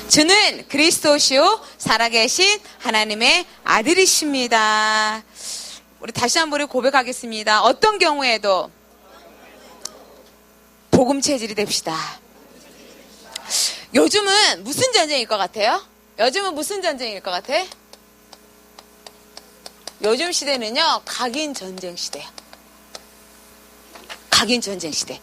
주는 그리스도시요 살아계신 하나님의 아들이십니다. 우리 다시 한번 우리 고백하겠습니다. 어떤 경우에도 복음 체질이 됩시다. 요즘은 무슨 전쟁일 것 같아요? 요즘은 무슨 전쟁일 것 같아? 요즘 시대는요, 각인 전쟁 시대야. 각인 전쟁 시대.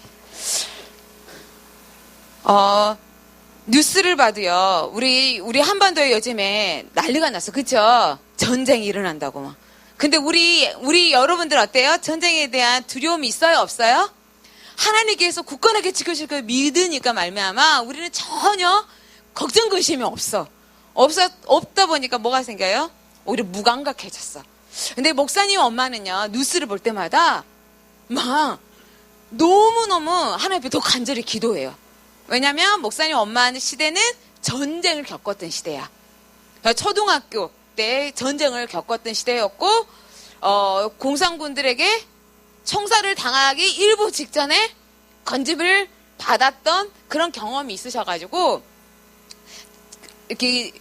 뉴스를 봐도요, 우리 한반도에 요즘에 난리가 났어. 그쵸? 전쟁이 일어난다고 막. 근데 우리 여러분들 어때요? 전쟁에 대한 두려움이 있어요? 없어요? 하나님께서 굳건하게 지켜주실 걸 믿으니까 말미암아 우리는 전혀 걱정 근심이 없다 보니까 뭐가 생겨요? 오히려 무감각해졌어. 근데 목사님 엄마는요, 뉴스를 볼 때마다 막 너무너무 하나님 앞에 더 간절히 기도해요. 왜냐면 목사님 엄마 시대는 전쟁을 겪었던 시대야. 초등학교 때 전쟁을 겪었던 시대였고, 공산군들에게 총살을 당하기 일부 직전에 건집을 받았던 그런 경험이 있으셔가지고, 이렇게,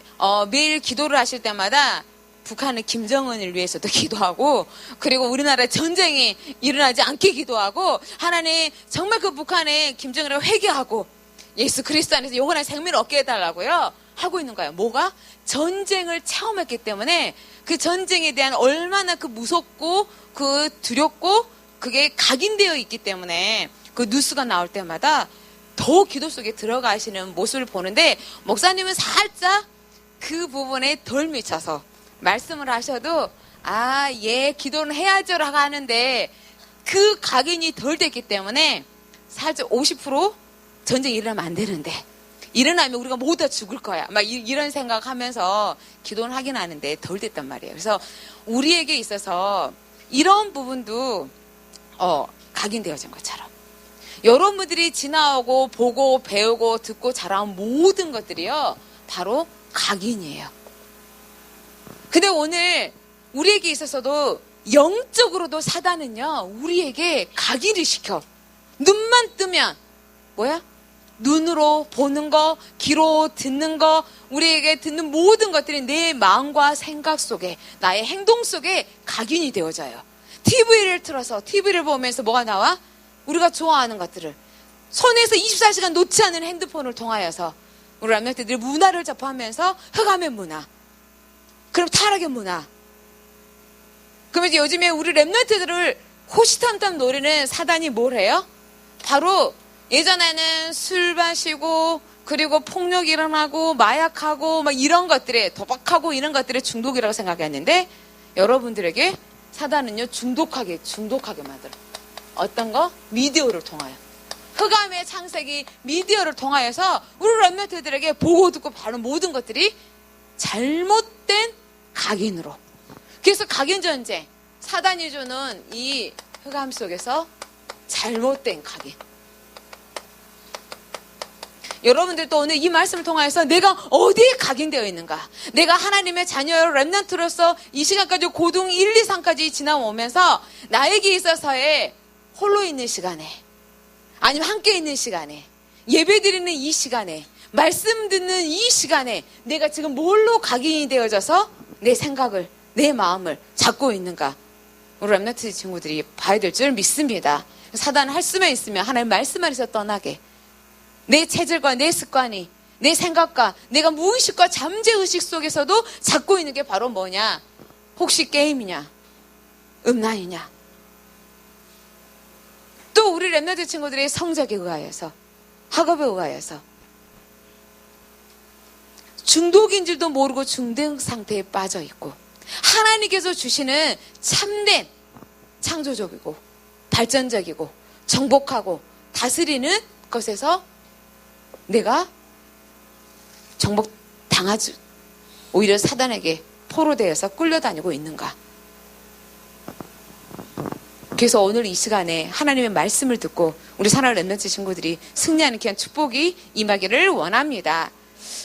매일 기도를 하실 때마다 북한의 김정은을 위해서도 기도하고, 그리고 우리나라에 전쟁이 일어나지 않게 기도하고, 하나님 정말 그 북한의 김정은을 회개하고, 예수 그리스도 안에서 영원한 생명을 얻게 해달라고요 하고 있는 거예요. 뭐가? 전쟁을 체험했기 때문에 그 전쟁에 대한 얼마나 그 무섭고 그 두렵고 그게 각인되어 있기 때문에 그 뉴스가 나올 때마다 더 기도 속에 들어가시는 모습을 보는데, 목사님은 살짝 그 부분에 덜 미쳐서 말씀을 하셔도 기도는 해야죠라고 하는데, 그 각인이 덜 됐기 때문에 살짝 50% 전쟁이 일어나면 안 되는데, 일어나면 우리가 모두 다 죽을 거야. 막 이런 생각하면서 기도는 하긴 하는데 덜 됐단 말이에요. 그래서 우리에게 있어서 이런 부분도 각인되어진 것처럼 여러분들이 지나오고 보고 배우고 듣고 자라온 모든 것들이요, 바로 각인이에요. 근데 오늘 우리에게 있어서도 영적으로도 사단은요, 우리에게 각인을 시켜. 눈만 뜨면 뭐야? 눈으로 보는 거, 귀로 듣는 거, 우리에게 듣는 모든 것들이 내 마음과 생각 속에, 나의 행동 속에 각인이 되어져요. TV를 틀어서 TV를 보면서 뭐가 나와? 우리가 좋아하는 것들을 손에서 24시간 놓지 않는 핸드폰을 통하여서 우리 람녀들이 문화를 접하면서 흑암의 문화, 그럼 타락의 문화. 그러면 이제 요즘에 우리 랩런트들을 호시탐탐 노리는 사단이 뭘 해요? 바로 예전에는 술 마시고, 그리고 폭력 일어나고, 마약하고, 막 이런 것들에, 도박하고 이런 것들의 중독이라고 생각했는데, 여러분들에게 사단은요, 중독하게 만들어. 어떤 거? 미디어를 통하여. 흑암의 창세기 미디어를 통하여서 우리 랩런트들에게 보고 듣고 바른 모든 것들이 잘못된 각인으로. 그래서 각인전쟁, 사단이 주는 이 흑암 속에서 잘못된 각인. 여러분들도 오늘 이 말씀을 통하여서 내가 어디에 각인되어 있는가, 내가 하나님의 자녀 렘넌트로서 이 시간까지 고등 1, 2, 3까지 지나오면서 나에게 있어서의 홀로 있는 시간에, 아니면 함께 있는 시간에, 예배 드리는 이 시간에, 말씀 듣는 이 시간에 내가 지금 뭘로 각인이 되어져서 내 생각을, 내 마음을 잡고 있는가, 우리 렘넌트 친구들이 봐야 될 줄 믿습니다. 사단은 할 수만 있으면 하나님 말씀 안에서 떠나게, 내 체질과 내 습관이, 내 생각과 내가 무의식과 잠재의식 속에서도 잡고 있는 게 바로 뭐냐? 혹시 게임이냐? 음란이냐? 또 우리 렘넌트 친구들의 성적에 의하여서, 학업에 의하여서 중독인 줄도 모르고 중독 상태에 빠져 있고, 하나님께서 주시는 참된 창조적이고 발전적이고 정복하고 다스리는 것에서 내가 정복당하지, 오히려 사단에게 포로되어서 끌려다니고 있는가. 그래서 오늘 이 시간에 하나님의 말씀을 듣고 우리 사랑하는 렘넌트 친구들이 승리하는 귀한 축복이 임하기를 원합니다.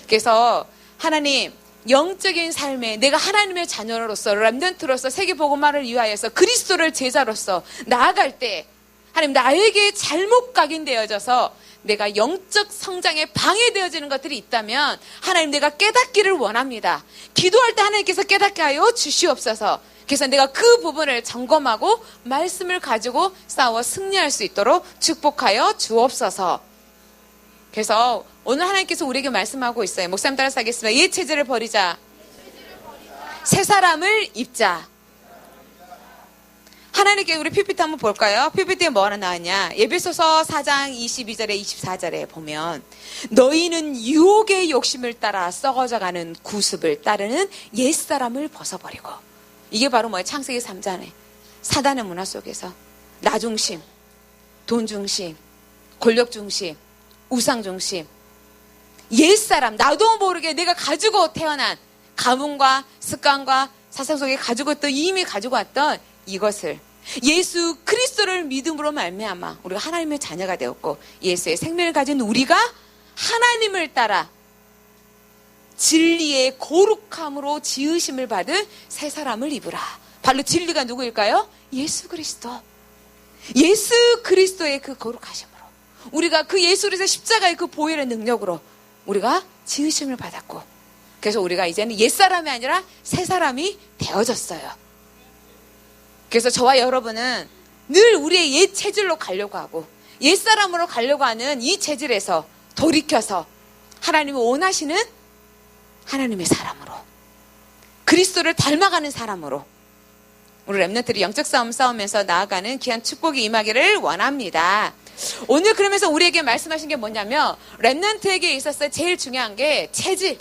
그래서 하나님, 영적인 삶에 내가 하나님의 자녀로서, 렘넌트로서 세계복음화를 위하여서 그리스도를 제자로서 나아갈 때, 하나님 나에게 잘못 각인되어져서 내가 영적 성장에 방해되어지는 것들이 있다면 하나님 내가 깨닫기를 원합니다. 기도할 때 하나님께서 깨닫게 하여 주시옵소서. 그래서 내가 그 부분을 점검하고 말씀을 가지고 싸워 승리할 수 있도록 축복하여 주옵소서. 그래서 오늘 하나님께서 우리에게 말씀하고 있어요. 목사님 따라서 하겠습니다. 옛 체질을 버리자. 새 사람을 입자. 하나님께 우리 PPT 한번 볼까요? PPT에 뭐 하나 나왔냐? 에베소서 4장 22절에 24절에 보면 너희는 유혹의 욕심을 따라 썩어져가는 구습을 따르는 옛사람을 벗어버리고, 이게 바로 뭐예요? 창세기 3장에 사단의 문화 속에서 나 중심, 돈 중심, 권력 중심, 우상 중심, 옛사람, 나도 모르게 내가 가지고 태어난 가문과 습관과 사상 속에 가지고 또 이미 가지고 왔던 이것을 예수 그리스도를 믿음으로 말미암아 우리가 하나님의 자녀가 되었고 예수의 생명을 가진 우리가 하나님을 따라 진리의 거룩함으로 지으심을 받은 새 사람을 입으라. 바로 진리가 누구일까요? 예수 그리스도. 예수 그리스도의 그 거룩하심으로 우리가 그 예수 그리스도 십자가의 그 보혈의 능력으로 우리가 지으심을 받았고, 그래서 우리가 이제는 옛사람이 아니라 새 사람이 되어졌어요. 그래서 저와 여러분은 늘 우리의 옛 체질로 가려고 하고 옛사람으로 가려고 하는 이 체질에서 돌이켜서 하나님이 원하시는 하나님의 사람으로, 그리스도를 닮아가는 사람으로 우리 렘넌트들이 영적 싸움 싸우면서 나아가는 귀한 축복이 임하기를 원합니다. 오늘 그러면서 우리에게 말씀하신 게 뭐냐면 렘넌트에게 있어서 제일 중요한 게 체질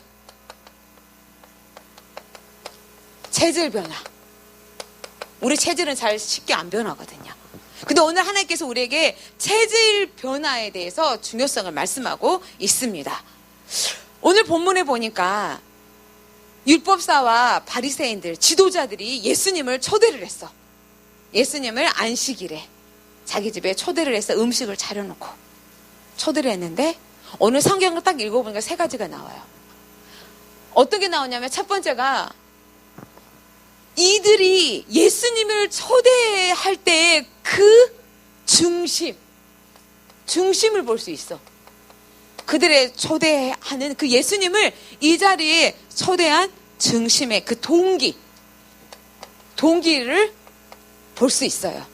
변화. 우리 체질은 잘 쉽게 안 변하거든요. 근데 오늘 하나님께서 우리에게 체질 변화에 대해서 중요성을 말씀하고 있습니다. 오늘 본문에 보니까 율법사와 바리새인들, 지도자들이 예수님을 초대를 했어. 예수님을 안식일에 자기 집에 초대를 해서 음식을 차려놓고 초대를 했는데 오늘 성경을 딱 읽어보니까 세 가지가 나와요. 어떤 게 나오냐면 첫 번째가 이들이 예수님을 초대할 때의 그 중심을 볼 수 있어. 그들의 초대하는 그 예수님을 이 자리에 초대한 중심의 그 동기를 볼 수 있어요.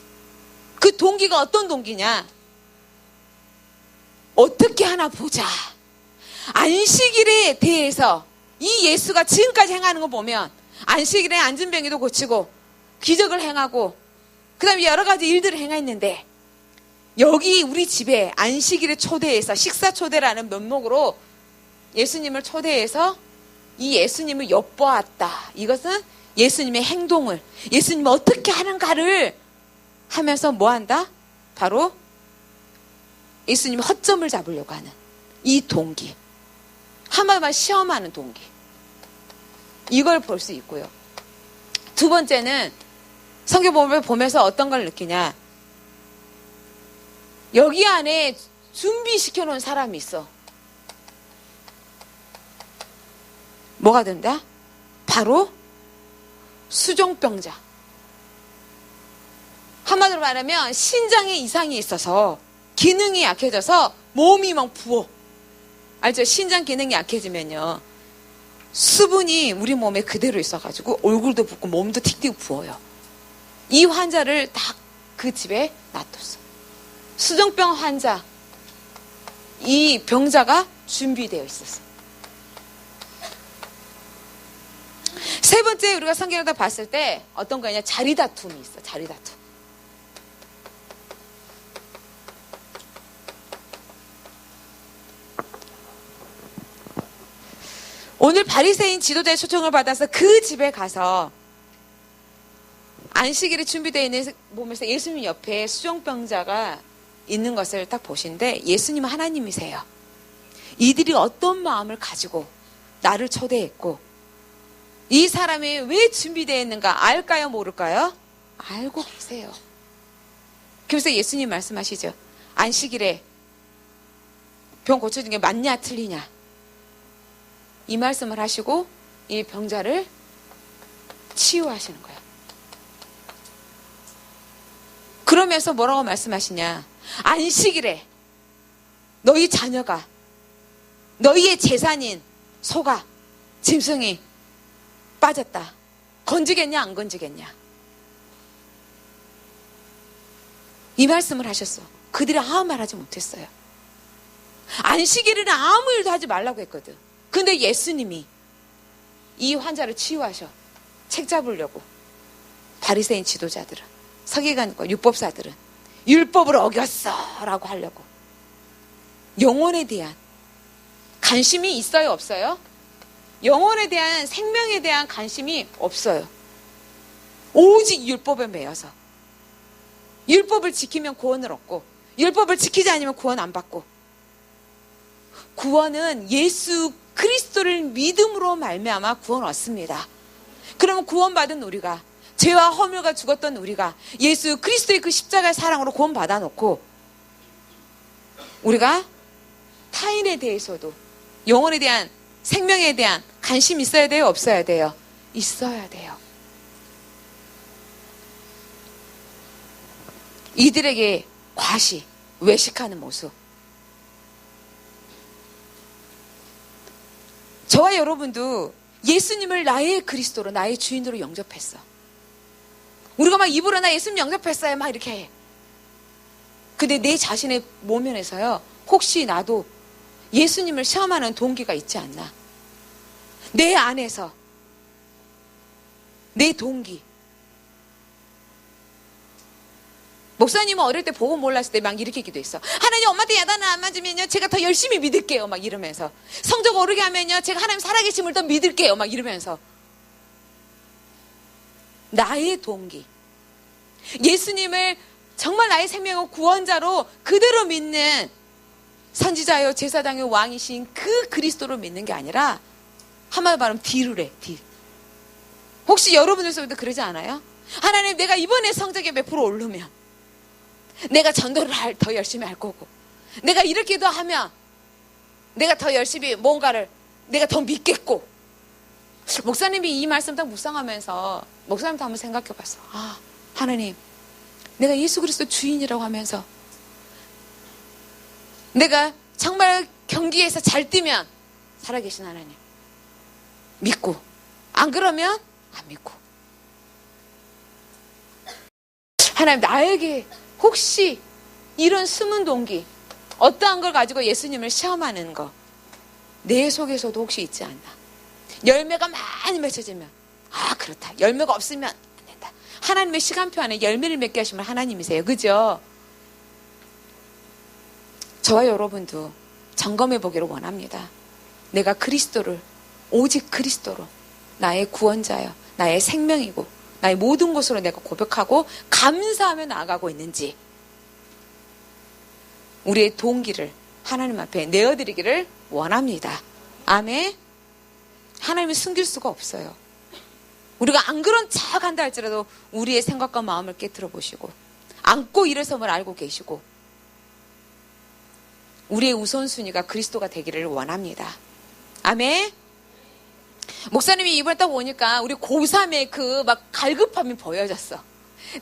그 동기가 어떤 동기냐? 어떻게 하나 보자. 안식일에 대해서 이 예수가 지금까지 행하는 거 보면 안식일에 안진병이도 고치고 기적을 행하고 그 다음에 여러 가지 일들을 행했는데 여기 우리 집에 안식일에 초대해서 식사 초대라는 면목으로 예수님을 초대해서 이 예수님을 엿보았다. 이것은 예수님의 행동을, 예수님이 어떻게 하는가를 하면서 뭐 한다? 바로 예수님이 허점을 잡으려고 하는 이 동기. 한마디만 시험하는 동기. 이걸 볼 수 있고요. 두 번째는 성경을 보면서 어떤 걸 느끼냐. 여기 안에 준비시켜 놓은 사람이 있어. 뭐가 된다? 바로 수종병자. 한마디로 말하면 신장에 이상이 있어서 기능이 약해져서 몸이 막 부어. 알죠? 신장 기능이 약해지면요 수분이 우리 몸에 그대로 있어가지고 얼굴도 붓고 몸도 틱틱 부어요. 이 환자를 딱 그 집에 놔뒀어. 수종병 환자, 이 병자가 준비되어 있었어. 세 번째 우리가 성경을 다 봤을 때 어떤 거냐? 자리다툼이 있어. 자리다툼. 오늘 바리새인 지도자의 초청을 받아서 그 집에 가서 안식일이 준비되어 있는 보면서 예수님 옆에 수종병자가 있는 것을 딱 보시는데 예수님은 하나님이세요. 이들이 어떤 마음을 가지고 나를 초대했고 이 사람이 왜 준비되어 있는가 알까요? 모를까요? 알고 계세요. 그래서 예수님 말씀하시죠. 안식일에 병 고쳐준 게 맞냐 틀리냐 이 말씀을 하시고 이 병자를 치유하시는 거예요. 그러면서 뭐라고 말씀하시냐. 안식일에 너희 자녀가, 너희의 재산인 소가, 짐승이 빠졌다. 건지겠냐 안 건지겠냐. 이 말씀을 하셨어. 그들이 아무 말 하지 못했어요. 안식일에는 아무 일도 하지 말라고 했거든. 근데 예수님이 이 환자를 치유하셔. 책 잡으려고 바리새인 지도자들은, 서기관과 율법사들은 율법을 어겼어 라고 하려고. 영혼에 대한 관심이 있어요 없어요? 영혼에 대한, 생명에 대한 관심이 없어요. 오직 율법에 매여서. 율법을 지키면 구원을 얻고, 율법을 지키지 않으면 구원 안 받고. 구원은 예수 그리스도를 믿음으로 말미암아 구원 얻습니다. 그러면 구원받은 우리가, 죄와 허물과 죽었던 우리가 예수 그리스도의 그 십자가의 사랑으로 구원 받아놓고, 우리가 타인에 대해서도, 영혼에 대한, 생명에 대한 관심이 있어야 돼요 없어야 돼요? 있어야 돼요. 이들에게 과시, 외식하는 모습. 저와 여러분도 예수님을 나의 그리스도로, 나의 주인으로 영접했어. 우리가 막 입으로 나 예수님 영접했어요 막 이렇게 해. 근데 내 자신의 모면에서요, 혹시 나도 예수님을 시험하는 동기가 있지 않나. 내 안에서 내 동기. 목사님은 어릴 때 복음 몰랐을 때 막 이렇게 기도했어. 하나님, 엄마한테 야단을 안 맞으면요 제가 더 열심히 믿을게요 막 이러면서. 성적 오르게 하면요 제가 하나님 살아계심을 더 믿을게요 막 이러면서. 나의 동기, 예수님을 정말 나의 생명의 구원자로 그대로 믿는, 선지자요 제사장의 왕이신 그 그리스도를 믿는 게 아니라, 한마디로 말하면 딜을 해. 딜. 혹시 여러분들 속에도 그러지 않아요? 하나님, 내가 이번에 성적이 몇 프로 오르면 내가 전도를 더 열심히 할 거고, 내가 이렇게도 하면 내가 더 열심히 뭔가를 내가 더 믿겠고. 목사님이 이 말씀 딱 묵상하면서 목사님도 한번 생각해 봤어. 아, 하나님, 내가 예수 그리스도 주인이라고 하면서 내가 정말 경기에서 잘 뛰면 살아계신 하나님 믿고, 안 그러면 안 믿고. 하나님, 나에게 혹시 이런 숨은 동기, 어떠한 걸 가지고 예수님을 시험하는 거 내 속에서도 혹시 있지 않나. 열매가 많이 맺혀지면 아, 그렇다. 열매가 없으면 안 된다. 하나님의 시간표 안에 열매를 맺게 하시면 하나님이세요. 그죠? 저와 여러분도 점검해 보기를 원합니다. 내가 그리스도를, 오직 그리스도로 나의 구원자여, 나의 생명이고 나의 모든 것으로 내가 고백하고 감사하며 나아가고 있는지, 우리의 동기를 하나님 앞에 내어드리기를 원합니다. 아멘. 하나님을 숨길 수가 없어요. 우리가 안 그런 척 한다 할지라도 우리의 생각과 마음을 깨트려 보시고, 안고 일어섬을 알고 계시고, 우리의 우선순위가 그리스도가 되기를 원합니다. 아멘. 목사님이 이번에 딱 오니까 우리 고3의 그 막 갈급함이 보여졌어.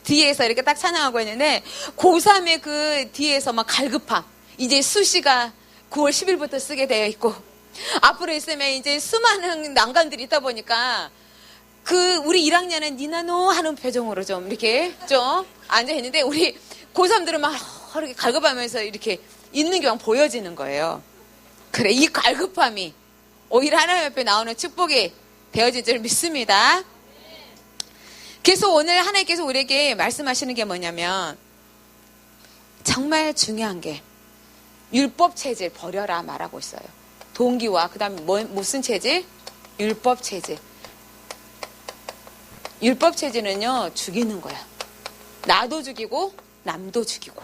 뒤에서 이렇게 딱 찬양하고 있는데, 고3의 그 뒤에서 막 갈급함. 이제 수시가 9월 10일부터 쓰게 되어 있고, 앞으로 있으면 이제 수많은 난관들이 있다 보니까, 우리 1학년은 니나노 하는 표정으로 좀 이렇게 좀 앉아있는데, 우리 고3들은 막 이렇게 갈급하면서 이렇게 있는 게 막 보여지는 거예요. 그래, 이 갈급함이 오히려 하나님 앞에 나오는 축복이 되어질 줄 믿습니다. 그래서 오늘 하나님께서 우리에게 말씀하시는 게 뭐냐면, 정말 중요한 게 율법 체질 버려라 말하고 있어요. 동기와 그 다음에 무슨 체질? 율법 체질. 율법 체질은요, 죽이는 거야. 나도 죽이고 남도 죽이고.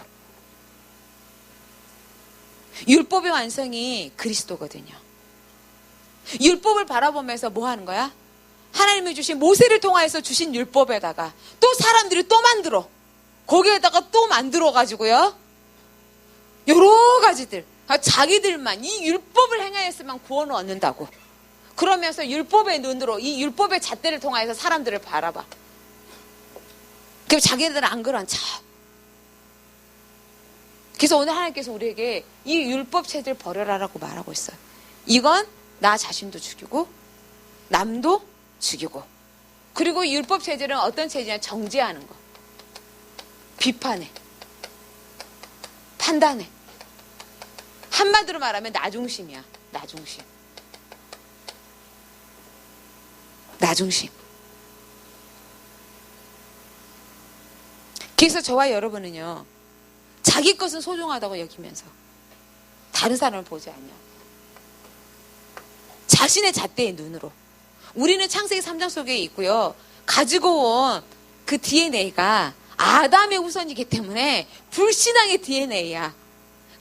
율법의 완성이 그리스도거든요. 율법을 바라보면서 뭐 하는 거야? 하나님이 주신, 모세를 통하여서 주신 율법에다가 또 사람들이 또 만들어. 거기에다가 또 만들어 가지고요, 여러 가지들, 자기들만 이 율법을 행하였으면 구원을 얻는다고 그러면서 율법의 눈으로, 이 율법의 잣대를 통하여서 사람들을 바라봐. 그럼 자기들은 안 그런 척. 그래서 오늘 하나님께서 우리에게 이 율법 체제를 버려라라고 말하고 있어요. 이건 나 자신도 죽이고 남도 죽이고, 그리고 율법 체제는 어떤 체제냐? 정죄하는 거, 비판해, 판단해. 한마디로 말하면 나중심이야. 나중심. 나중심. 그래서 저와 여러분은요, 자기 것은 소중하다고 여기면서 다른 사람을 보지 않냐. 자신의 잣대의 눈으로. 우리는 창세기 3장 속에 있고요, 가지고 온 그 DNA가 아담의 후손이기 때문에 불신앙의 DNA야.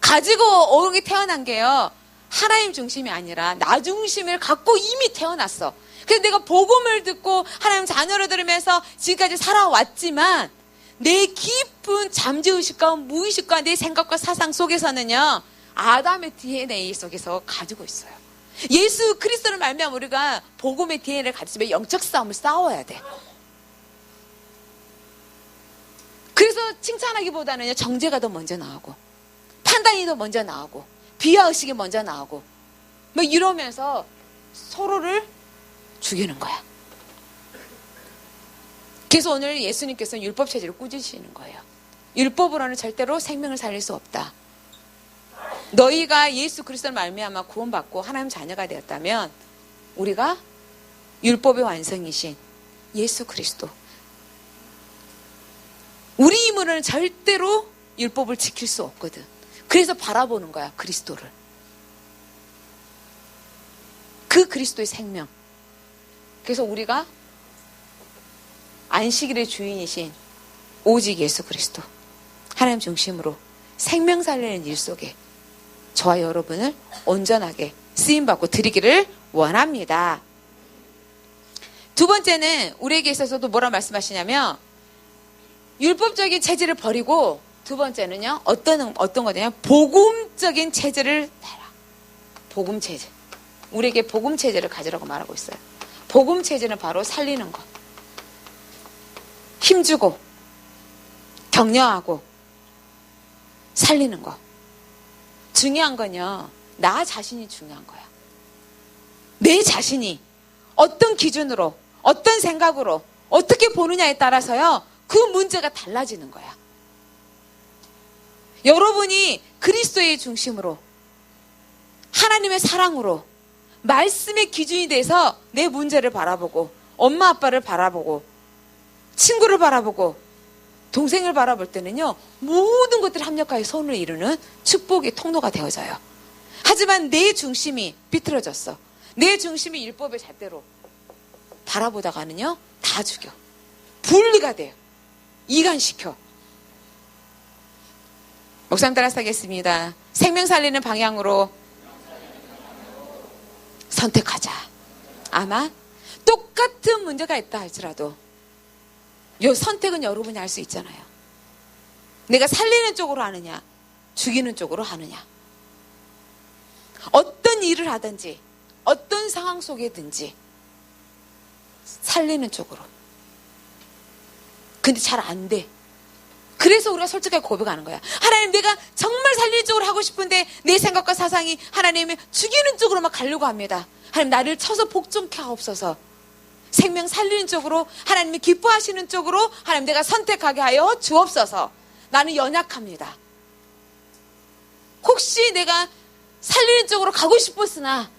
가지고 오게 태어난 게요, 하나님 중심이 아니라 나 중심을 갖고 이미 태어났어. 그래서 내가 복음을 듣고 하나님 자녀를 들으면서 지금까지 살아왔지만 내 깊은 잠재의식과 무의식과 내 생각과 사상 속에서는요, 아담의 DNA 속에서 가지고 있어요. 예수 그리스도를 말미암아 우리가 복음의 DNA를 가지면 영적 싸움을 싸워야 돼. 그래서 칭찬하기보다는 정죄가 더 먼저 나오고, 판단이 더 먼저 나오고, 비하의식이 먼저 나오고, 뭐 이러면서 서로를 죽이는 거야. 그래서 오늘 예수님께서는 율법 체제를 꾸짖으시는 거예요. 율법으로는 절대로 생명을 살릴 수 없다. 너희가 예수 그리스도를 말미암아 구원받고 하나님 자녀가 되었다면 우리가 율법의 완성이신 예수 그리스도, 우리 힘으로는 절대로 율법을 지킬 수 없거든. 그래서 바라보는 거야, 그리스도를. 그 그리스도의 생명. 그래서 우리가 안식일의 주인이신 오직 예수 그리스도, 하나님 중심으로 생명 살리는 일 속에 저와 여러분을 온전하게 쓰임받고 드리기를 원합니다. 두 번째는 우리에게 있어서도 뭐라 말씀하시냐면, 율법적인 체제를 버리고, 두 번째는요, 어떤 거냐면 복음적인 체제를 달라. 복음 체제. 우리에게 복음 체제를 가지라고 말하고 있어요. 복음 체제는 바로 살리는 것, 힘주고 격려하고 살리는 것. 중요한 건요, 나 자신이 중요한 거야. 내 자신이 어떤 기준으로, 어떤 생각으로 어떻게 보느냐에 따라서요, 그 문제가 달라지는 거야. 여러분이 그리스도의 중심으로, 하나님의 사랑으로, 말씀의 기준이 돼서 내 문제를 바라보고, 엄마 아빠를 바라보고, 친구를 바라보고, 동생을 바라볼 때는요, 모든 것들이 합력하여 선을 이루는 축복의 통로가 되어져요. 하지만 내 중심이 비틀어졌어. 내 중심이 율법의 잣대로 바라보다가는요, 다 죽여. 분리가 돼요. 이간시켜. 목사님 따라서 하겠습니다. 생명 살리는 방향으로 선택하자. 아마 똑같은 문제가 있다 할지라도 이 선택은 여러분이 할 수 있잖아요. 내가 살리는 쪽으로 하느냐, 죽이는 쪽으로 하느냐. 어떤 일을 하든지, 어떤 상황 속에든지 살리는 쪽으로. 근데 잘 안 돼. 그래서 우리가 솔직하게 고백하는 거야. 하나님, 내가 정말 살리는 쪽으로 하고 싶은데 내 생각과 사상이 하나님의 죽이는 쪽으로 막 가려고 합니다. 하나님, 나를 쳐서 복종케 하옵소서. 생명 살리는 쪽으로, 하나님이 기뻐하시는 쪽으로 하나님 내가 선택하게 하여 주옵소서. 나는 연약합니다. 혹시 내가 살리는 쪽으로 가고 싶었으나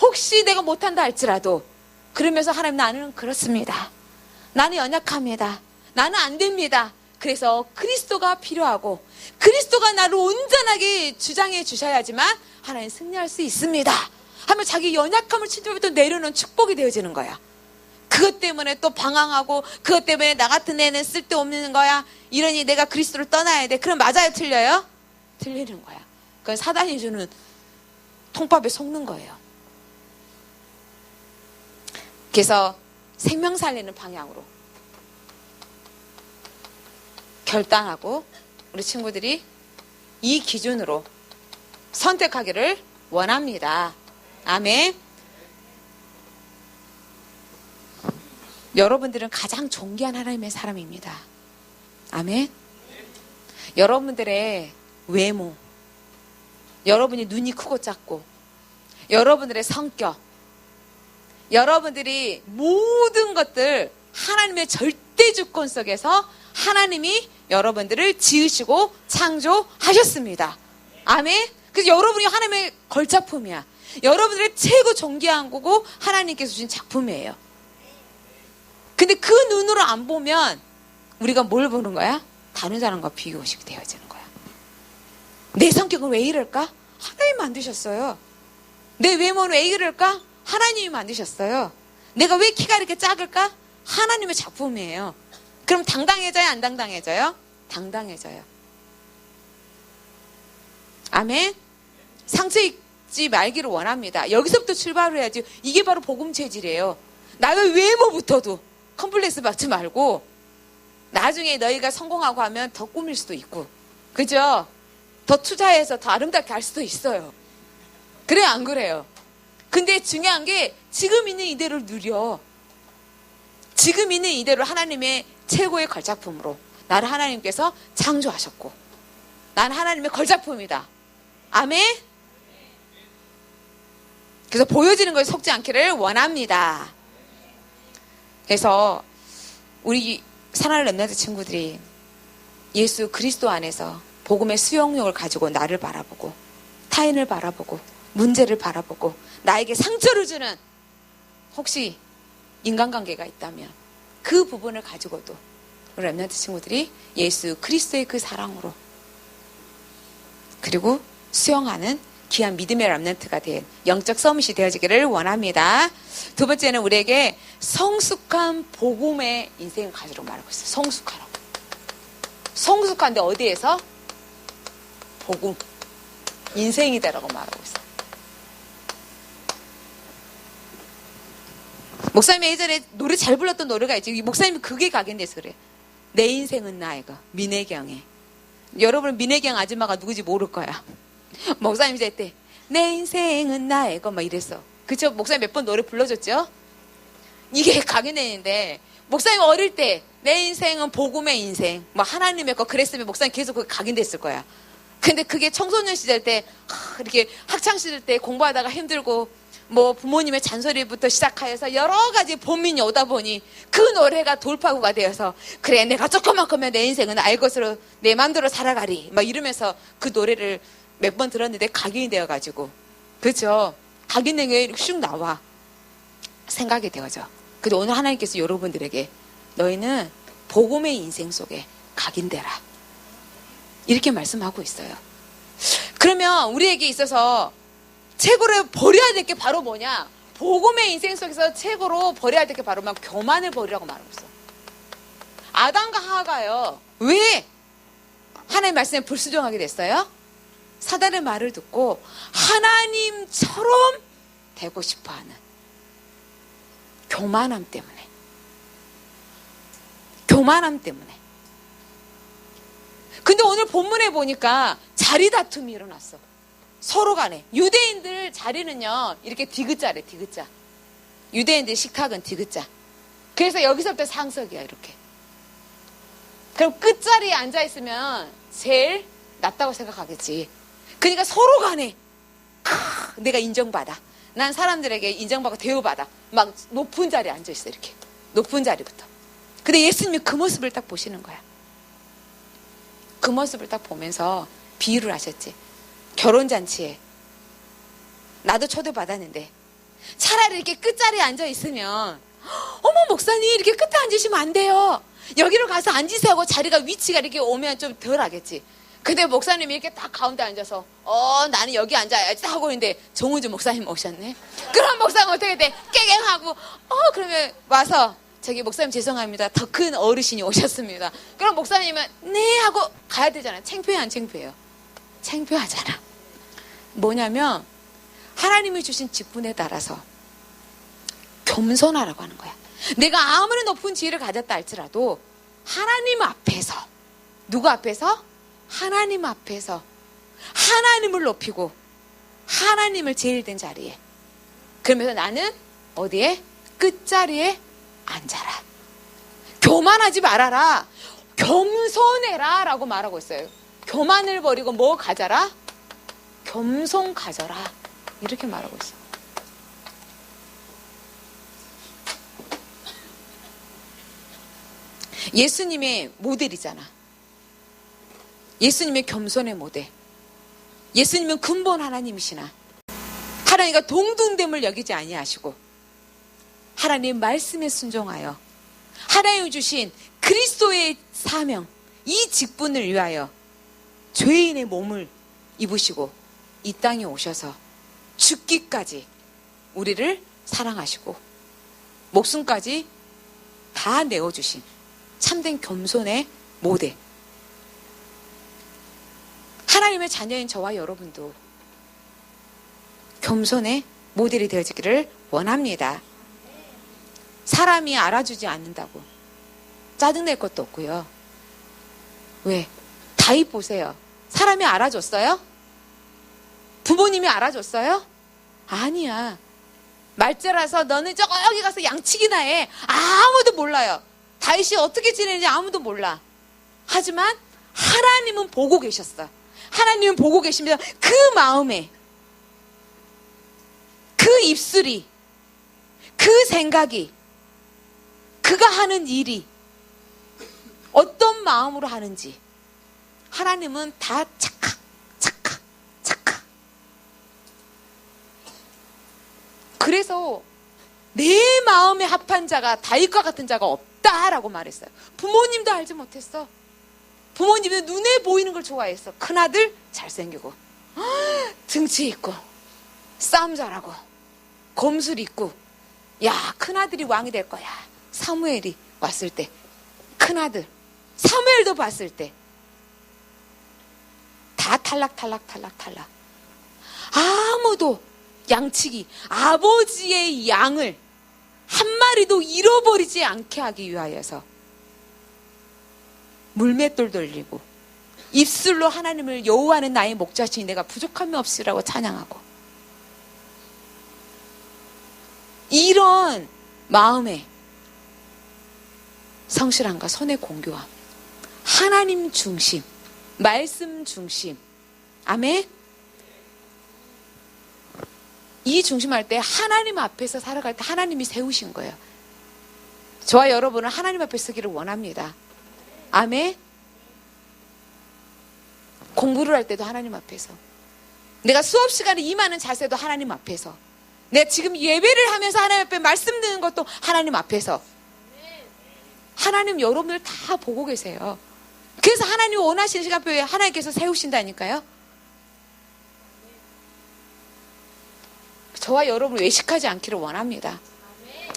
혹시 내가 못한다 할지라도, 그러면서 하나님, 나는 그렇습니다. 나는 연약합니다. 나는 안 됩니다. 그래서 그리스도가 필요하고 그리스도가 나를 온전하게 주장해 주셔야지만 하나님 승리할 수 있습니다 하면 자기 연약함을 친절부터 내려놓은 축복이 되어지는 거야. 그것 때문에 또 방황하고, 그것 때문에 나 같은 애는 쓸데없는 거야, 이러니 내가 그리스도를 떠나야 돼. 그럼 맞아요, 틀려요? 틀리는 거야. 그건 사단이 주는 통밥에 속는 거예요. 그래서 생명 살리는 방향으로 결단하고 우리 친구들이 이 기준으로 선택하기를 원합니다. 아멘. 여러분들은 가장 존귀한 하나님의 사람입니다. 아멘. 여러분들의 외모, 여러분이 눈이 크고 작고, 여러분들의 성격, 여러분들이 모든 것들 하나님의 절대 주권 속에서 하나님이 여러분들을 지으시고 창조하셨습니다. 아멘. 그래서 여러분이 하나님의 걸작품이야. 여러분들의 최고 존귀한 거고 하나님께서 주신 작품이에요. 근데 그 눈으로 안 보면 우리가 뭘 보는 거야? 다른 사람과 비교식이 되어지는 거야. 내 성격은 왜 이럴까? 하나님 만드셨어요. 내 외모는 왜 이럴까? 하나님이 만드셨어요. 내가 왜 키가 이렇게 작을까? 하나님의 작품이에요. 그럼 당당해져요? 안 당당해져요? 당당해져요. 아멘. 상처 입지 말기를 원합니다. 여기서부터 출발을 해야지. 이게 바로 복음 체질이에요. 나의 외모부터도 컴플렉스 받지 말고 나중에 너희가 성공하고 하면 더 꾸밀 수도 있고, 그죠? 더 투자해서 더 아름답게 할 수도 있어요. 그래요, 안 그래요? 근데 중요한 게 지금 있는 이대로 누려. 지금 있는 이대로 하나님의 최고의 걸작품으로 나를 하나님께서 창조하셨고 나는 하나님의 걸작품이다. 아멘. 그래서 보여지는 것에 속지 않기를 원합니다. 그래서 우리 사랑하는 렘넌트 친구들이 예수 그리스도 안에서 복음의 수용력을 가지고 나를 바라보고 타인을 바라보고 문제를 바라보고 나에게 상처를 주는 혹시 인간관계가 있다면 그 부분을 가지고도 우리 렘넌트 친구들이 예수 그리스도의 그 사랑으로 그리고 수용하는 귀한 믿음의 렘넌트가 된 영적 서밋이 되어지기를 원합니다. 두 번째는 우리에게 성숙한 복음의 인생을 가지라고 말하고 있어요. 성숙하라고. 성숙한데 어디에서? 복음. 인생이다라고 말하고 있어요. 목사님이 예전에 노래 잘 불렀던 노래가 있지. 목사님이 그게 각인돼서 그래. 내 인생은 나이가 민혜경에. 여러분 민혜경 아줌마가 누구지 모를 거야. 목사님 제 때 내 인생은 나의 거 막 이랬어. 그쵸? 목사님 몇 번 노래 불러줬죠? 이게 각인되는데 목사님 어릴 때 내 인생은 복음의 인생 뭐 하나님의 거 그랬으면 목사님 계속 그게 각인됐을 거야. 근데 그게 청소년 시절 때 이렇게 학창 시절 때 공부하다가 힘들고 뭐 부모님의 잔소리부터 시작하여서 여러 가지 본민이 오다 보니 그 노래가 돌파구가 되어서 그래 내가 조금만 크면 내 인생은 알 것으로 내 맘대로 살아가리 막 이러면서 그 노래를 몇 번 들었는데 각인이 되어가지고 그렇죠. 각인된 게 슉 나와 생각이 되어져. 근데 오늘 하나님께서 여러분들에게 너희는 복음의 인생 속에 각인되라 이렇게 말씀하고 있어요. 그러면 우리에게 있어서 최고로 버려야 될 게 바로 뭐냐? 복음의 인생 속에서 최고로 버려야 될 게 바로 교만을 버리라고 말하고 있어. 아담과 하와가요. 왜 하나님의 말씀에 불순종하게 됐어요? 사단의 말을 듣고 하나님처럼 되고 싶어하는 교만함 때문에. 교만함 때문에. 근데 오늘 본문에 보니까 자리 다툼이 일어났어. 서로 간에. 유대인들 자리는요, 이렇게 디귿자래, 디귿자. 유대인들 식탁은 디귿자. 그래서 여기서부터 상석이야, 이렇게. 그럼 끝자리에 앉아있으면 제일 낫다고 생각하겠지. 그러니까 서로 간에, 내가 인정받아. 난 사람들에게 인정받고 대우받아. 막 높은 자리에 앉아있어, 이렇게. 높은 자리부터. 근데 예수님이 그 모습을 딱 보시는 거야. 그 모습을 딱 보면서 비유를 하셨지. 결혼잔치에 나도 초대받았는데 차라리 이렇게 끝자리에 앉아있으면 어머 목사님 이렇게 끝에 앉으시면 안 돼요. 여기로 가서 앉으세요 하고 자리가 위치가 이렇게 오면 좀 덜 하겠지. 근데 목사님이 이렇게 딱 가운데 앉아서 나는 여기 앉아야지 하고 있는데 정우주 목사님 오셨네. 그럼 목사님 어떻게 돼? 깨갱하고 그러면 와서 저기 목사님 죄송합니다. 더 큰 어르신이 오셨습니다. 그럼 목사님은 네 하고 가야 되잖아요. 창피해 안 창피해요? 창피하잖아. 뭐냐면 하나님이 주신 직분에 따라서 겸손하라고 하는 거야. 내가 아무리 높은 지위를 가졌다 할지라도 하나님 앞에서 누구 앞에서? 하나님 앞에서 하나님을 높이고 하나님을 제일 된 자리에 그러면서 나는 어디에? 끝자리에 앉아라. 교만하지 말아라. 겸손해라 라고 말하고 있어요. 교만을 버리고 뭐 가져라? 겸손 가져라. 이렇게 말하고 있어. 예수님의 모델이잖아. 예수님의 겸손의 모델. 예수님은 근본 하나님이시나 하나님과 동등됨을 여기지 아니하시고 하나님 말씀에 순종하여 하나님이 주신 그리스도의 사명, 이 직분을 위하여 죄인의 몸을 입으시고 이 땅에 오셔서 죽기까지 우리를 사랑하시고 목숨까지 다 내어주신 참된 겸손의 모델. 하나님의 자녀인 저와 여러분도 겸손의 모델이 되어지기를 원합니다. 사람이 알아주지 않는다고 짜증낼 것도 없고요. 왜? 다윗 보세요. 사람이 알아줬어요? 부모님이 알아줬어요? 아니야. 말째라서 너는 저기 가서 양치기나 해. 아무도 몰라요. 다윗이 어떻게 지내는지 아무도 몰라. 하지만 하나님은 보고 계셨어. 하나님은 보고 계시면서 그 마음에, 그 입술이, 그 생각이, 그가 하는 일이 어떤 마음으로 하는지 하나님은 다 착각. 그래서 내 마음에 합한 자가 다윗과 같은 자가 없다라고 말했어요. 부모님도 알지 못했어. 부모님은 눈에 보이는 걸 좋아했어. 큰아들 잘생기고 등치 있고 싸움 잘하고 검술 있고 야 큰아들이 왕이 될 거야. 사무엘이 왔을 때 큰아들 사무엘도 봤을 때 다 탈락. 아무도 양치기 아버지의 양을 한 마리도 잃어버리지 않게 하기 위하여서 물맷돌 돌리고 입술로 하나님을 여호와는 나의 목자시니 내가 부족함이 없으라고 찬양하고 이런 마음에 성실함과 선의 공교함, 하나님 중심, 말씀 중심, 아멘. 이 중심할 때 하나님 앞에서 살아갈 때 하나님이 세우신 거예요. 저와 여러분은 하나님 앞에 서기를 원합니다. 아멘. 공부를 할 때도 하나님 앞에서, 내가 수업 시간에 임하는 자세도 하나님 앞에서, 내가 지금 예배를 하면서 하나님 앞에 말씀 듣는 것도 하나님 앞에서. 하나님 여러분을 다 보고 계세요. 그래서 하나님 원하시는 시간표에 하나님께서 세우신다니까요. 저와 여러분 외식하지 않기를 원합니다.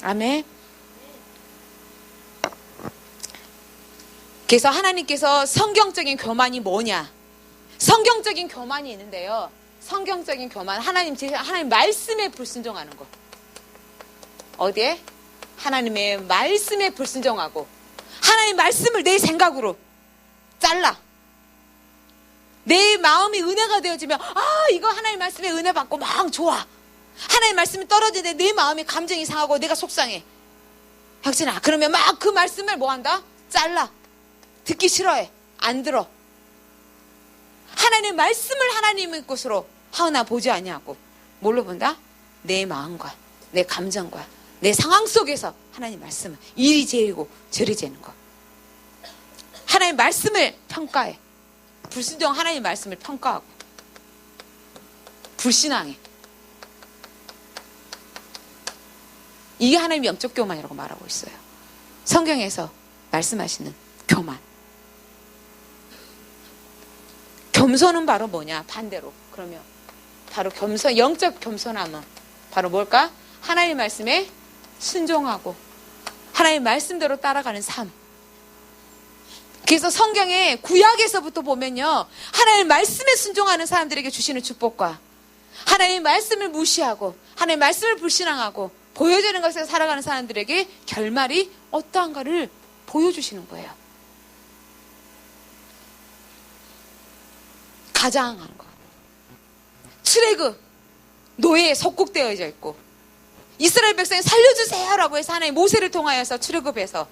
아멘. 그래서 하나님께서 성경적인 교만이 뭐냐? 성경적인 교만이 있는데요. 성경적인 교만, 하나님 말씀에 불순종하는 거. 어디에? 하나님의 말씀에 불순종하고 하나님 말씀을 내 생각으로 잘라. 내 마음이 은혜가 되어지면 이거 하나님 말씀에 은혜 받고 막 좋아. 하나님 말씀이 떨어지는데 내 마음이 감정이 상하고 내가 속상해. 혁진아, 그러면 막 그 말씀을 뭐 한다? 잘라. 듣기 싫어해. 안 들어. 하나님의 말씀을 하나님의 것으로 하나 보지 아니하고 뭘로 본다? 내 마음과 내 감정과 내 상황 속에서 하나님 말씀은 이리 재이고 저리 재는 거. 하나님 말씀을 평가해. 불순종 하나님 말씀을 평가하고 불신앙해. 이게 하나님의 영적 교만이라고 말하고 있어요. 성경에서 말씀하시는 교만. 겸손은 바로 뭐냐? 반대로. 그러면 바로 겸손, 영적 겸손함은 바로 뭘까? 하나님 말씀에 순종하고 하나님 말씀대로 따라가는 삶. 그래서 성경에 구약에서부터 보면요, 하나님 말씀에 순종하는 사람들에게 주시는 축복과 하나님 말씀을 무시하고 하나님 말씀을 불신앙하고 보여주는 것에서 살아가는 사람들에게 결말이 어떠한가를 보여주시는 거예요. 가장하는 거. 출애굽 노예에 속국되어져 있고 이스라엘 백성이 살려주세요라고 해서 하나님 모세를 통하여서 출애굽해서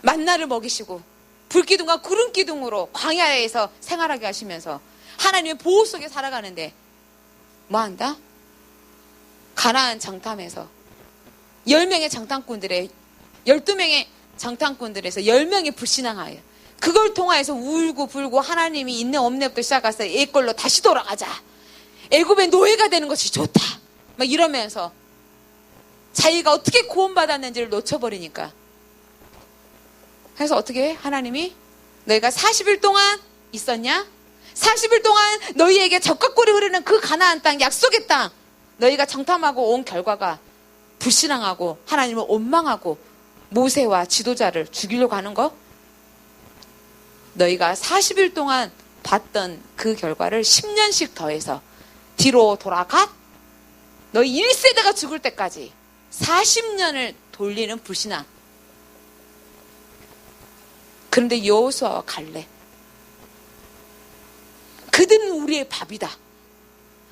만나를 먹이시고 불기둥과 구름기둥으로 광야에서 생활하게 하시면서 하나님의 보호 속에 살아가는데 뭐 한다? 가나안 정탐에서 10명의 정탐꾼들의 12명의 정탐꾼들에서 10명이 불신앙하여 그걸 통하여서 울고 불고 하나님이 있네 없네부터 시작해서 옛걸로 다시 돌아가자. 애굽의 노예가 되는 것이 좋다. 막 이러면서 자기가 어떻게 구원받았는지를 놓쳐버리니까. 그래서 어떻게 해? 하나님이 너희가 40일 동안 있었냐? 40일 동안 너희에게 적각골이 흐르는 그 가나안 땅, 약속의 땅 너희가 정탐하고 온 결과가 불신앙하고 하나님을 원망하고 모세와 지도자를 죽이려고 하는 거? 너희가 40일 동안 봤던 그 결과를 10년씩 더해서 뒤로 돌아가 너희 1세대가 죽을 때까지 40년을 돌리는 불신앙. 그런데 여호수아와 갈렙 그들은 우리의 밥이다.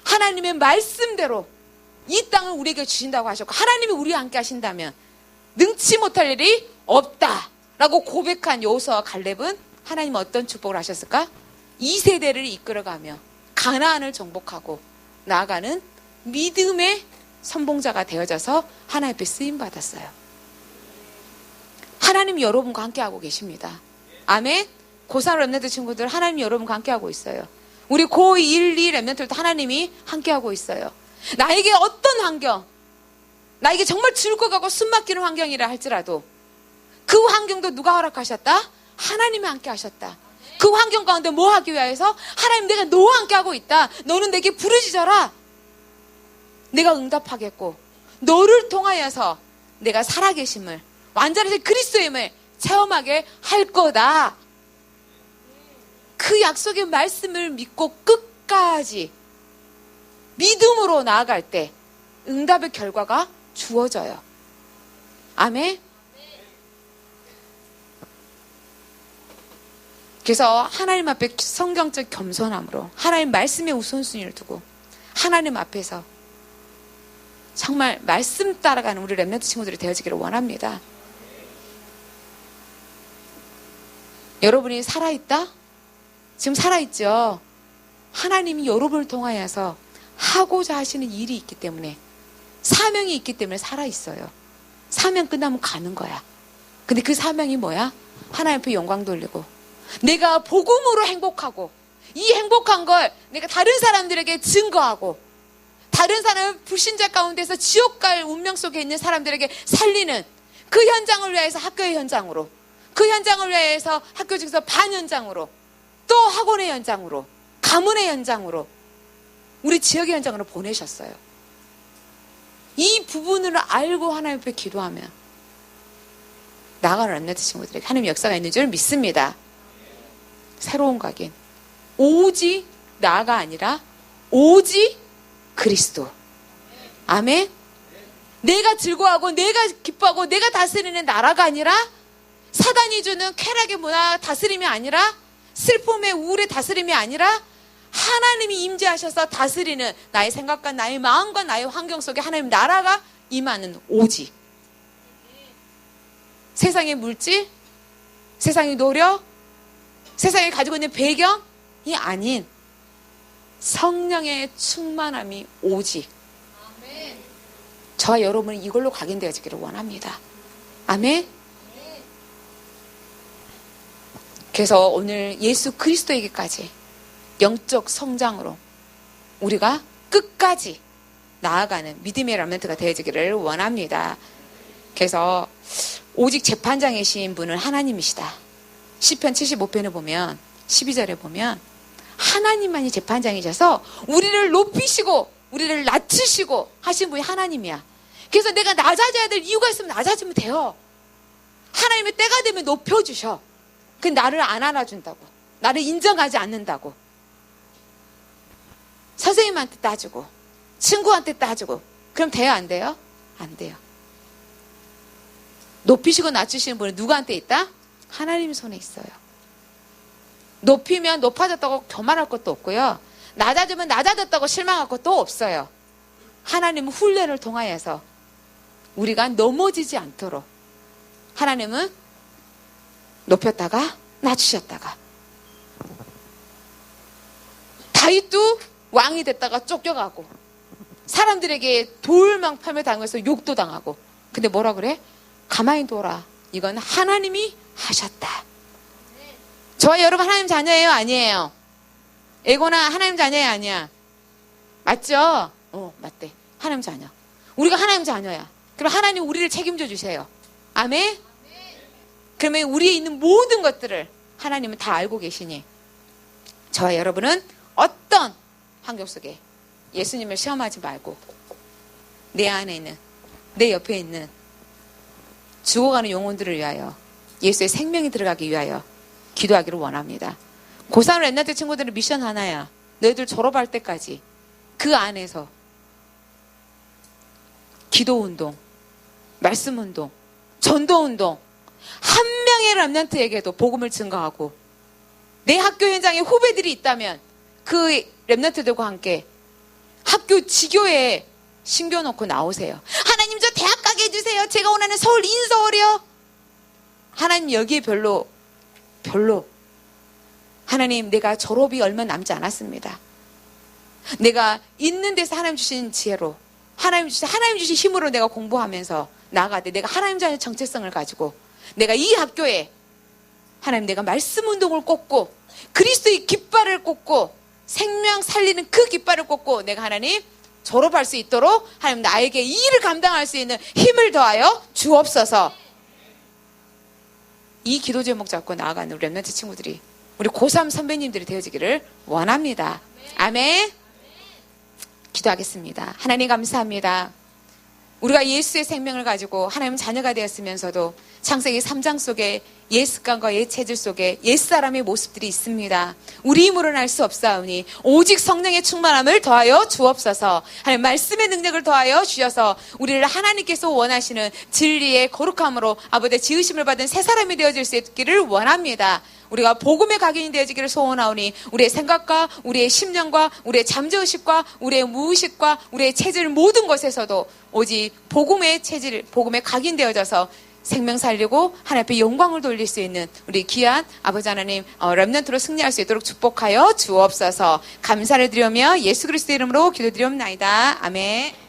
하나님의 말씀대로 이 땅을 우리에게 주신다고 하셨고 하나님이 우리와 함께 하신다면 능치 못할 일이 없다라고 고백한 여호수아와 갈렙은 하나님 어떤 축복을 하셨을까? 2세대를 이끌어가며 가나안을 정복하고 나아가는 믿음의 선봉자가 되어져서 하나님 앞에 쓰임받았어요. 하나님이 여러분과 함께하고 계십니다. 아멘. 고3 렘넌트 친구들 하나님이 여러분과 함께하고 있어요. 우리 고1, 2 렘넌트들도 하나님이 함께하고 있어요. 나에게 어떤 환경, 나에게 정말 즐거워하고 숨막히는 환경이라 할지라도 그 환경도 누가 허락하셨다? 하나님이 함께 하셨다. 그 환경 가운데 뭐 하기 위해서? 하나님 내가 너와 함께 하고 있다. 너는 내게 부르짖어라. 내가 응답하겠고 너를 통하여서 내가 살아계심을 완전히 그리스도임을 체험하게 할 거다. 그 약속의 말씀을 믿고 끝까지 믿음으로 나아갈 때 응답의 결과가 주어져요. 아멘. 그래서 하나님 앞에 성경적 겸손함으로 하나님 말씀의 우선순위를 두고 하나님 앞에서 정말 말씀 따라가는 우리 렘넌트 친구들이 되어지기를 원합니다. 여러분이 살아있다? 지금 살아있죠? 하나님이 여러분을 통하여서 하고자 하시는 일이 있기 때문에 사명이 있기 때문에 살아있어요. 사명 끝나면 가는 거야. 근데 그 사명이 뭐야? 하나님 앞에 영광 돌리고 내가 복음으로 행복하고 이 행복한 걸 내가 다른 사람들에게 증거하고 다른 사람을 불신자 가운데서 지옥 갈 운명 속에 있는 사람들에게 살리는 그 현장을 위해서 학교의 현장으로 그 현장을 위해서 학교 중에서 반 현장으로 또 학원의 현장으로 가문의 현장으로 우리 지역의 현장으로 보내셨어요. 이 부분을 알고 하나님 앞에 기도하면 나아가는 렘넌트 친구들에게 하나님의 역사가 있는 줄 믿습니다. 새로운 각인 오직 나가 아니라 오직 그리스도. 아멘. 내가 즐거워하고 내가 기뻐하고 내가 다스리는 나라가 아니라 사단이 주는 쾌락의 문화 다스림이 아니라 슬픔의 우울의 다스림이 아니라 하나님이 임재하셔서 다스리는 나의 생각과 나의 마음과 나의 환경 속에 하나님 나라가 임하는 오직 세상의 물질, 세상의 노력, 세상이 가지고 있는 배경이 아닌 성령의 충만함이 오직 저와 여러분이 이걸로 각인되어지기를 원합니다. 아멘. 그래서 오늘 예수 그리스도에게까지 영적 성장으로 우리가 끝까지 나아가는 믿음의 렘넌트가 되어지기를 원합니다. 그래서 오직 재판장이신 분은 하나님이시다. 시편 75편에 보면 12절에 보면 하나님만이 재판장이셔서 우리를 높이시고 우리를 낮추시고 하신 분이 하나님이야. 그래서 내가 낮아져야 될 이유가 있으면 낮아지면 돼요. 하나님의 때가 되면 높여주셔. 그 나를 안 안아준다고, 나를 인정하지 않는다고, 선생님한테 따지고 친구한테 따지고 그럼 돼요 안 돼요? 안 돼요. 높이시고 낮추시는 분은 누구한테 있다? 하나님 손에 있어요. 높이면 높아졌다고 교만할 것도 없고요. 낮아지면 낮아졌다고 실망할 것도 없어요. 하나님은 훈련을 통하여서 우리가 넘어지지 않도록 하나님은 높였다가 낮추셨다가 다윗도 왕이 됐다가 쫓겨가고 사람들에게 돌망판을 당해서 욕도 당하고 근데 뭐라 그래? 가만히 둬라. 이건 하나님이 하셨다. 저와 여러분 하나님 자녀예요? 아니에요? 에고나 하나님 자녀야 아니야? 맞죠? 맞대. 하나님 자녀. 우리가 하나님 자녀야. 그럼 하나님 우리를 책임져 주세요. 아멘? 그러면 우리에 있는 모든 것들을 하나님은 다 알고 계시니 저와 여러분은 어떤 환경 속에 예수님을 시험하지 말고 내 안에 있는 내 옆에 있는 죽어가는 영혼들을 위하여 예수의 생명이 들어가기 위하여 기도하기를 원합니다. 고3 랩런트 친구들은 미션 하나야. 너희들 졸업할 때까지 그 안에서 기도운동, 말씀운동, 전도운동 한 명의 랩런트에게도 복음을 증거하고 내 학교 현장에 후배들이 있다면 그 랩런트들과 함께 학교 지교에 신겨놓고 나오세요. 하나님 저 대학 가게 해주세요. 제가 원하는 서울 인서울이요. 하나님 여기에 별로 하나님 내가 졸업이 얼마 남지 않았습니다. 내가 있는 데서 하나님 주신 지혜로 하나님 주신 힘으로 내가 공부하면서 나아가되 내가 하나님 자녀 정체성을 가지고 내가 이 학교에 하나님 내가 말씀 운동을 꽂고 그리스도의 깃발을 꽂고 생명 살리는 그 깃발을 꽂고 내가 하나님 졸업할 수 있도록 하나님 나에게 이 일을 감당할 수 있는 힘을 더하여 주옵소서. 이 기도 제목 잡고 나아가는 우리 랩런트 친구들이 우리 고3 선배님들이 되어지기를 원합니다. 아멘. 기도하겠습니다. 하나님 감사합니다. 우리가 예수의 생명을 가지고 하나님 자녀가 되었으면서도 창세기 3장 속에 옛 습관과 옛 체질 속에 옛 사람의 모습들이 있습니다. 우리 힘으로는 할 수 없사오니 오직 성령의 충만함을 더하여 주옵소서. 하나님 말씀의 능력을 더하여 주셔서 우리를 하나님께서 원하시는 진리의 거룩함으로 아버지의 지으심을 받은 새 사람이 되어질 수 있기를 원합니다. 우리가 복음의 각인이 되어지기를 소원하오니 우리의 생각과 우리의 심령과 우리의 잠재의식과 우리의 무의식과 우리의 체질 모든 것에서도 오직 복음의 체질, 복음의 각인되어져서 생명 살리고 하나님 앞에 영광을 돌릴 수 있는 우리 귀한 아버지 하나님 렘넌트로 승리할 수 있도록 축복하여 주옵소서. 감사를 드리며 예수 그리스도의 이름으로 기도드리옵나이다. 아멘.